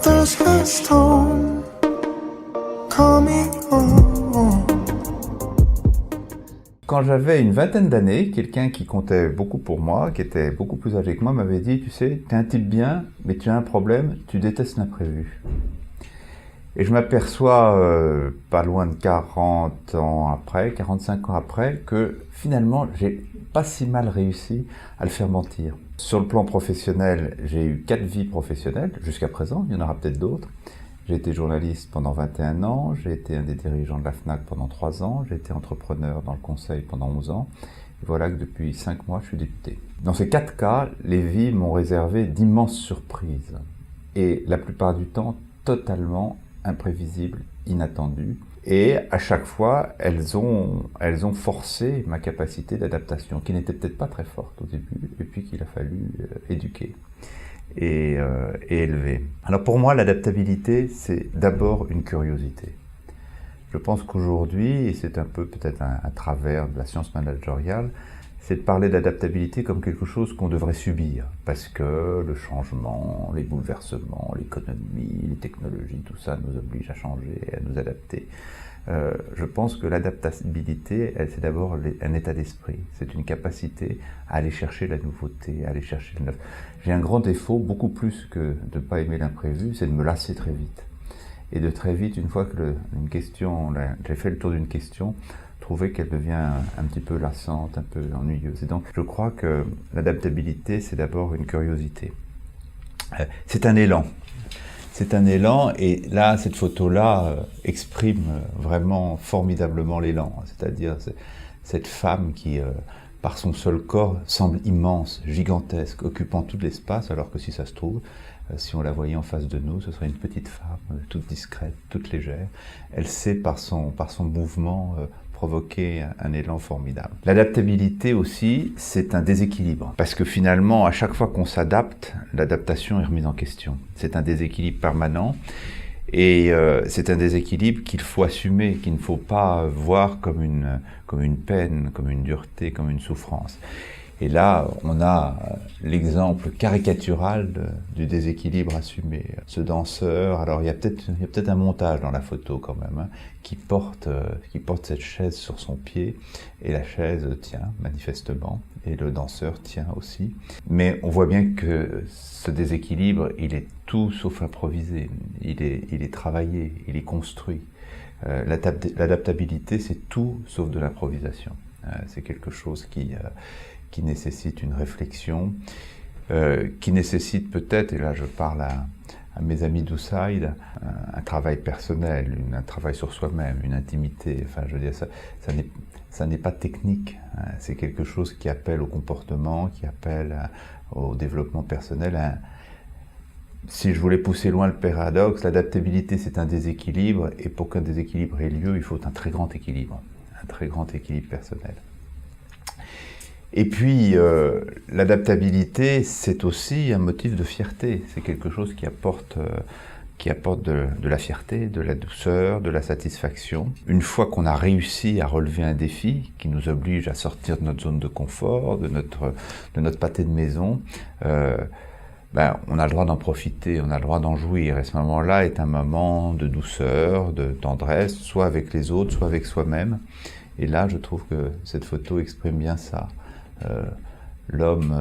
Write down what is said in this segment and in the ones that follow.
There's a storm coming on. Quand j'avais une vingtaine d'années, quelqu'un qui comptait beaucoup pour moi, qui était beaucoup plus âgé que moi, m'avait dit « Tu sais, t'es un type bien, mais tu as un problème, tu détestes l'imprévu. » Et je m'aperçois, pas loin de 40 ans après, 45 ans après, que finalement, j'ai pas si mal réussi à le faire mentir. Sur le plan professionnel, j'ai eu 4 vies professionnelles jusqu'à présent, il y en aura peut-être d'autres. J'ai été journaliste pendant 21 ans, j'ai été un des dirigeants de la FNAC pendant 3 ans, j'ai été entrepreneur dans le conseil pendant 11 ans, et voilà que depuis 5 mois, je suis député. Dans ces 4 cas, les vies m'ont réservé d'immenses surprises, et la plupart du temps, totalement imprévisibles, inattendues, et à chaque fois, elles ont forcé ma capacité d'adaptation, qui n'était peut-être pas très forte au début, et puis qu'il a fallu éduquer. Et élevé. Alors pour moi, l'adaptabilité, c'est d'abord une curiosité. Je pense qu'aujourd'hui, et c'est un peu peut-être un travers de la science managériale, c'est de parler d'adaptabilité comme quelque chose qu'on devrait subir, parce que le changement, les bouleversements, l'économie, les technologies, tout ça nous oblige à changer, à nous adapter. Je pense que l'adaptabilité, c'est d'abord un état d'esprit, c'est une capacité à aller chercher la nouveauté, à aller chercher le neuf. J'ai un grand défaut, beaucoup plus que de ne pas aimer l'imprévu, c'est de me lasser très vite. Et de très vite, une fois que j'ai fait le tour d'une question, trouver qu'elle devient un petit peu lassante, un peu ennuyeuse. Et donc, je crois que l'adaptabilité, c'est d'abord une curiosité. C'est un élan. C'est un élan, et là, cette photo-là exprime vraiment formidablement l'élan. C'est-à-dire cette femme qui, par son seul corps, semble immense, gigantesque, occupant tout l'espace, alors que si ça se trouve, si on la voyait en face de nous, ce serait une petite femme, toute discrète, toute légère. Elle sait, par son mouvement, provoquer un élan formidable. L'adaptabilité aussi, c'est un déséquilibre. Parce que finalement, à chaque fois qu'on s'adapte, l'adaptation est remise en question. C'est un déséquilibre permanent. Et c'est un déséquilibre qu'il faut assumer, qu'il ne faut pas voir comme une peine, comme une dureté, comme une souffrance. Et là, on a l'exemple caricatural du déséquilibre assumé. Ce danseur, alors il y a peut-être un montage dans la photo quand même, hein, qui porte cette chaise sur son pied, et la chaise tient manifestement, et le danseur tient aussi. Mais on voit bien que ce déséquilibre, il est tout sauf improvisé, il est travaillé, il est construit. L'adaptabilité, c'est tout sauf de l'improvisation. C'est quelque chose qui nécessite une réflexion, qui nécessite peut-être, et là je parle à mes amis d'Oussaïd, un travail personnel, un travail sur soi-même, une intimité. Enfin, je veux dire, ça n'est pas technique, hein, c'est quelque chose qui appelle au comportement, qui appelle au développement personnel. Si je voulais pousser loin le paradoxe, l'adaptabilité c'est un déséquilibre, et pour qu'un déséquilibre ait lieu, il faut un très grand équilibre personnel. Et puis, l'adaptabilité, c'est aussi un motif de fierté. C'est quelque chose qui apporte de la fierté, de la douceur, de la satisfaction. Une fois qu'on a réussi à relever un défi qui nous oblige à sortir de notre zone de confort, de notre pâté de maison, on a le droit d'en profiter, on a le droit d'en jouir. Et ce moment-là est un moment de douceur, de tendresse, soit avec les autres, soit avec soi-même. Et là, je trouve que cette photo exprime bien ça. L'homme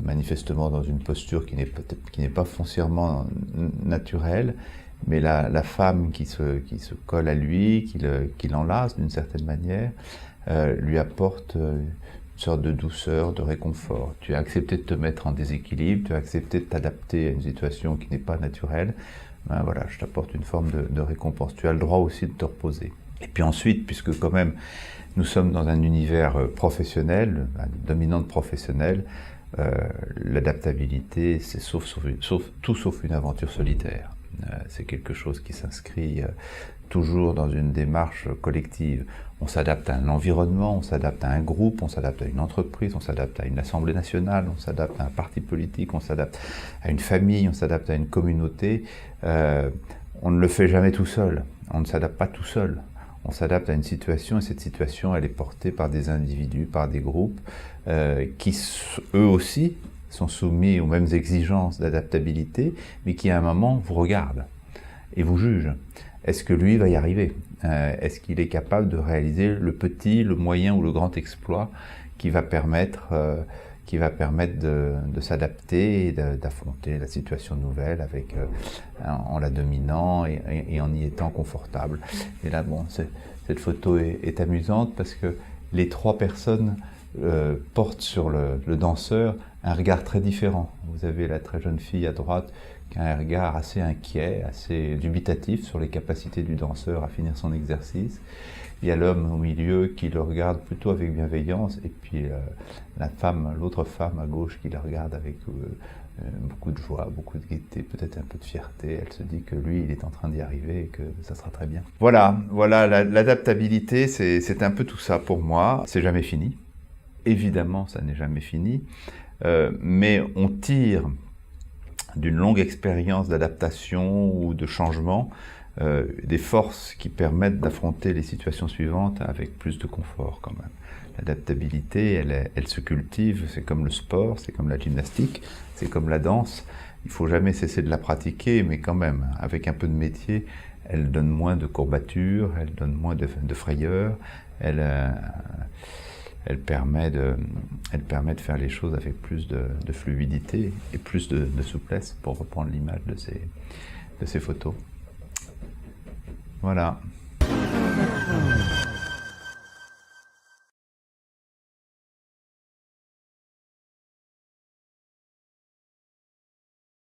manifestement dans une posture qui n'est pas foncièrement naturelle, mais la femme qui se colle à lui, qui l'enlace d'une certaine manière, lui apporte une sorte de douceur, de réconfort. Tu as accepté de te mettre en déséquilibre, tu as accepté de t'adapter à une situation qui n'est pas naturelle, voilà, je t'apporte une forme de récompense. Tu as le droit aussi de te reposer. Et puis ensuite, puisque quand même nous sommes dans un univers professionnel, une dominante professionnelle, l'adaptabilité, c'est tout sauf une aventure solitaire. C'est quelque chose qui s'inscrit toujours dans une démarche collective. On s'adapte à un environnement, on s'adapte à un groupe, on s'adapte à une entreprise, on s'adapte à une assemblée nationale, on s'adapte à un parti politique, on s'adapte à une famille, on s'adapte à une communauté. On ne le fait jamais tout seul, on ne s'adapte pas tout seul. On s'adapte à une situation, et cette situation, elle est portée par des individus, par des groupes, qui, eux aussi, sont soumis aux mêmes exigences d'adaptabilité, mais qui à un moment vous regardent et vous jugent. Est-ce que lui va y arriver? Est-ce qu'il est capable de réaliser le petit, le moyen ou le grand exploit qui va permettre de s'adapter et d'affronter la situation nouvelle avec, en la dominant et en y étant confortable. Et là, bon, cette photo est amusante parce que les trois personnes portent sur le danseur un regard très différent. Vous avez la très jeune fille à droite qui a un regard assez inquiet, assez dubitatif sur les capacités du danseur à finir son exercice. Il y a l'homme au milieu qui le regarde plutôt avec bienveillance, et puis l'autre femme à gauche qui le regarde avec beaucoup de joie, beaucoup de gaieté, peut-être un peu de fierté. Elle se dit que lui, il est en train d'y arriver et que ça sera très bien. Voilà, l'adaptabilité, c'est un peu tout ça pour moi. C'est jamais fini. Évidemment, ça n'est jamais fini, mais on tire d'une longue expérience d'adaptation ou de changement des forces qui permettent d'affronter les situations suivantes avec plus de confort quand même. L'adaptabilité, elle se cultive, c'est comme le sport, c'est comme la gymnastique, c'est comme la danse. Il ne faut jamais cesser de la pratiquer, mais quand même, avec un peu de métier, elle donne moins de courbatures, elle donne moins de frayeur, elle permet de faire les choses avec plus de fluidité et plus de souplesse, pour reprendre l'image de ces photos. Voilà.